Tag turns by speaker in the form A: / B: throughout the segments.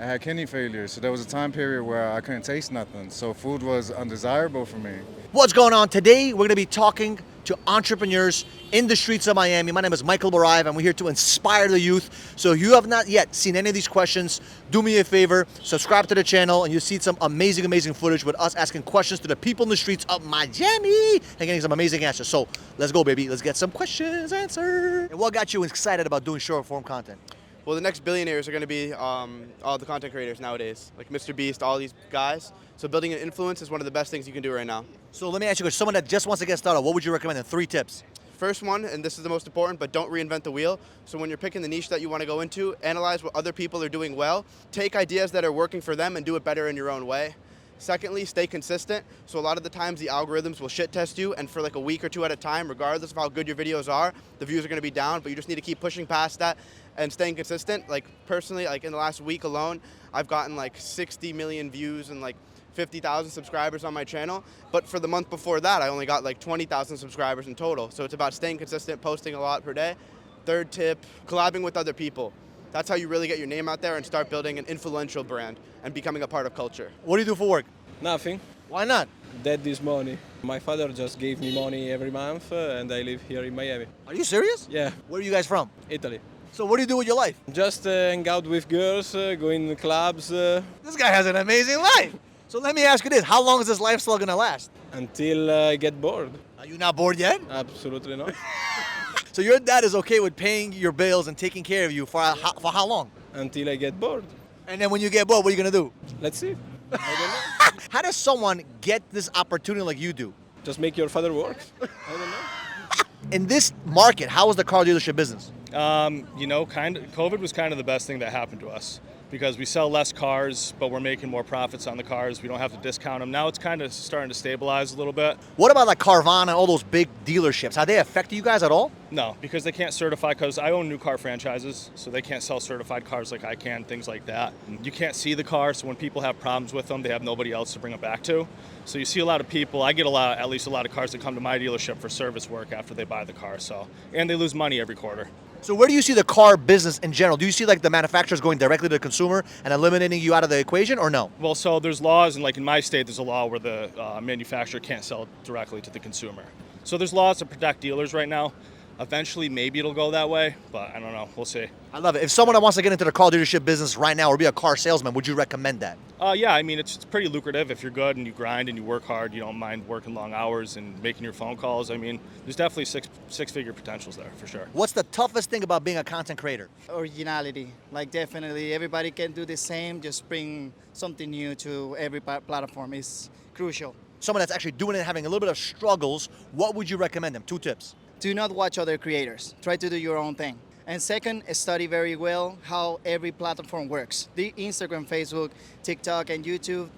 A: I had kidney failure, so there was a time period where I couldn't taste nothing, so food was undesirable for me.
B: What's going on? Today, we're going to be talking to entrepreneurs in the streets of Miami. My name is Michael Barayev, and we're here to inspire the youth. So if you have not yet seen any of these questions, do me a favor, subscribe to the channel, and you'll see some amazing, amazing footage with us asking questions to the people in the streets of Miami and getting some amazing answers. So let's go, baby. Let's get some questions answered. And what got you excited about doing short form content?
C: Well, the next billionaires are going to be all the content creators nowadays, like Mr. Beast, all these guys. So building an influence is one of the best things you can do right now.
B: So let me ask you, someone that just wants to get started, what would you recommend in 3 tips?
C: First one, and this is the most important, but don't reinvent the wheel. So when you're picking the niche that you want to go into, analyze what other people are doing well, take ideas that are working for them and do it better in your own way. Secondly, stay consistent. So a lot of the times the algorithms will shit test you, and for like a week or 2 at a time, regardless of how good your videos are, the views are going to be down, but you just need to keep pushing past that and staying consistent. Like personally, like in the last week alone, I've gotten like 60 million views and like 50,000 subscribers on my channel. But for the month before that, I only got like 20,000 subscribers in total. So it's about staying consistent, posting a lot per day. Third tip, collabing with other people. That's how you really get your name out there and start building an influential brand and becoming a part of culture.
B: What do you do for work?
D: Nothing.
B: Why not?
D: That is money. My father just gave me money every month and I live here in Miami.
B: Are you serious?
D: Yeah,
B: Where are you guys from?
D: Italy.
B: So what do you do with your life?
D: Just hang out with girls, go in the clubs
B: This guy has an amazing life. So let me ask you this, how long is this lifestyle gonna last?
D: until I get bored.
B: Are you not bored yet?
D: Absolutely not.
B: So your dad is okay with paying your bills and taking care of you for how long?
D: Until I get bored.
B: And then when you get bored, what are you gonna do?
D: Let's see.
B: How does someone get this opportunity like you do?
D: Just make your father work. I don't know.
B: In this market, how is the car dealership business?
E: COVID was kind of the best thing that happened to us because we sell less cars, but we're making more profits on the cars. We don't have to discount them. Now it's kind of starting to stabilize a little bit.
B: What about like Carvana and all those big dealerships? Are they affecting you guys at all?
E: No, because they can't certify, because I own new car franchises, so they can't sell certified cars like I can, things like that. You can't see the car, so when people have problems with them, they have nobody else to bring them back to. So you see a lot of people, I get at least a lot of cars that come to my dealership for service work after they buy the car, and they lose money every quarter.
B: So where do you see the car business in general? Do you see like the manufacturers going directly to the consumer and eliminating you out of the equation, or no?
E: Well, so there's laws, and like in my state, there's a law where the manufacturer can't sell directly to the consumer. So there's laws to protect dealers right now. Eventually, maybe it'll go that way, but I don't know. We'll see.
B: I love it. If someone that wants to get into the car dealership business right now or be a car salesman, would you recommend that?
E: Yeah, I mean, it's pretty lucrative if you're good and you grind and you work hard. You don't mind working long hours and making your phone calls. I mean, there's definitely six-figure potentials there for sure.
B: What's the toughest thing about being a content creator?
F: Originality. Like definitely everybody can do the same, just bring something new to every platform is crucial.
B: Someone that's actually doing it, having a little bit of struggles, what would you recommend them? 2 tips.
F: Do not watch other creators. Try to do your own thing. And second, study very well how every platform works. The Instagram, Facebook, TikTok, and YouTube,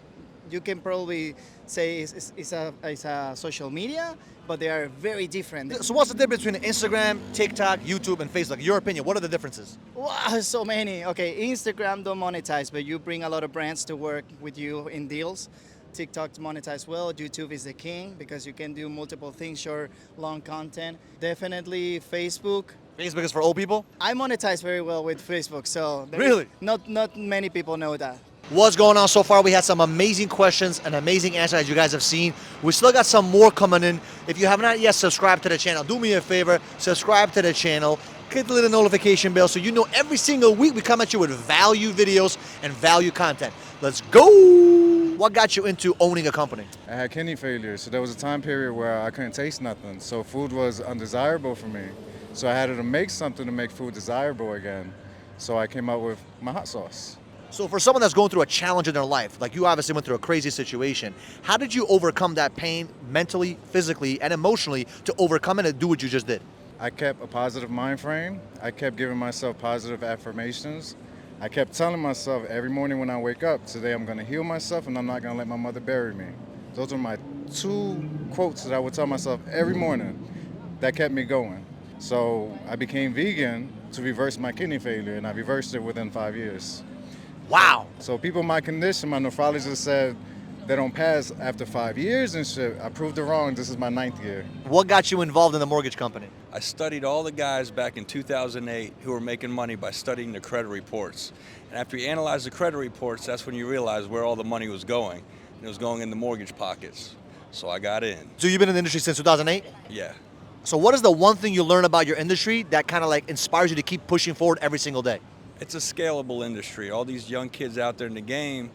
F: you can probably say is a social media, but they are very different.
B: So what's the difference between Instagram, TikTok, YouTube, and Facebook? Your opinion, what are the differences?
F: Wow, so many. Okay, Instagram don't monetize, but you bring a lot of brands to work with you in deals. TikTok monetize well. YouTube is the king because you can do multiple things, short, long content. Definitely Facebook.
B: Facebook is for old people?
F: I monetize very well with Facebook, so
B: Really?
F: not many people know that.
B: What's going on so far? We had some amazing questions and amazing answers as you guys have seen. We still got some more coming in. If you have not yet subscribed to the channel, do me a favor, subscribe to the channel, click the little notification bell so you know every single week we come at you with value videos and value content. Let's go! What got you into owning a company?
A: I had kidney failure, so there was a time period where I couldn't taste nothing, so food was undesirable for me. So I had to make something to make food desirable again. So I came up with my hot sauce.
B: So for someone that's going through a challenge in their life, like you obviously went through a crazy situation, how did you overcome that pain mentally, physically, and emotionally to overcome it and do what you just did?
A: I kept a positive mind frame. I kept giving myself positive affirmations. I kept telling myself every morning when I wake up, today I'm gonna heal myself and I'm not gonna let my mother bury me. Those are my 2 quotes that I would tell myself every morning that kept me going. So I became vegan to reverse my kidney failure, and I reversed it within 5 years.
B: Wow.
A: So people in my condition, my nephrologist said, they don't pass after 5 years and shit. I proved it wrong. This is my 9th year.
B: What got you involved in the mortgage company?
G: I studied all the guys back in 2008 who were making money by studying the credit reports. And after you analyze the credit reports, that's when you realize where all the money was going. And it was going in the mortgage pockets. So I got in.
B: So you've been in the industry since 2008?
G: Yeah.
B: So what is the one thing you learn about your industry that kind of like inspires you to keep pushing forward every single day?
G: It's a scalable industry. All these young kids out there in the game,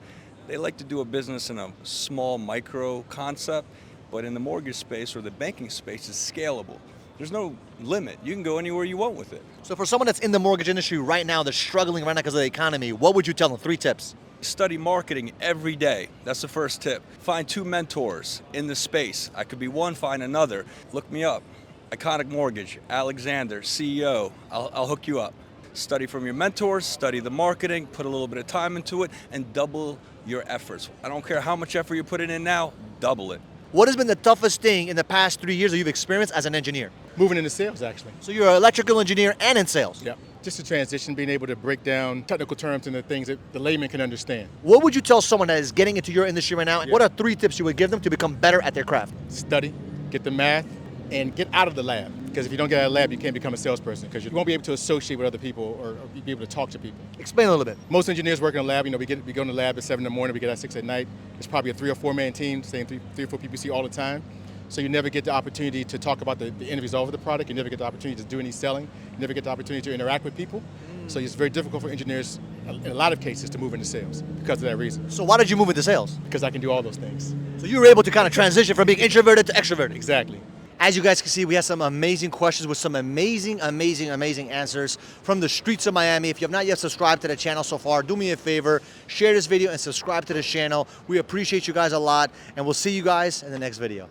G: they like to do a business in a small micro concept, but in the mortgage space or the banking space, it's scalable. There's no limit. You can go anywhere you want with it.
B: So for someone that's in the mortgage industry right now, they're struggling right now because of the economy, what would you tell them? 3 tips.
G: Study marketing every day. That's the first tip. Find 2 mentors in the space. I could be one, find another. Look me up. Iconic Mortgage, Alexander, CEO. I'll hook you up. Study from your mentors, study the marketing, put a little bit of time into it, and double your efforts. I don't care how much effort you're putting in now, double it.
B: What has been the toughest thing in the past 3 years that you've experienced as an engineer?
H: Moving into sales, actually.
B: So you're an electrical engineer and in sales.
H: Yeah. Just a transition, being able to break down technical terms into things that the layman can understand.
B: What would you tell someone that is getting into your industry right now? What are 3 tips you would give them to become better at their craft?
H: Study, get the math, and get out of the lab. Because if you don't get out of the lab, you can't become a salesperson because you won't be able to associate with other people or be able to talk to people.
B: Explain a little bit.
H: Most engineers work in a lab, we go in the lab at 7 in the morning, we get out 6 at night. It's probably a 3 or 4 man team, same 3 or 4 people you see all the time. So you never get the opportunity to talk about the end result of the product. You never get the opportunity to do any selling. You never get the opportunity to interact with people. So it's very difficult for engineers, in a lot of cases, to move into sales because of that reason.
B: So why did you move into sales?
H: Because I can do all those things.
B: So you were able to kind of transition from being introverted to extroverted.
H: Exactly.
B: As you guys can see, we have some amazing questions with some amazing answers from the streets of Miami. If you have not yet subscribed to the channel so far, do me a favor, share this video and subscribe to the channel. We appreciate you guys a lot, and we'll see you guys in the next video.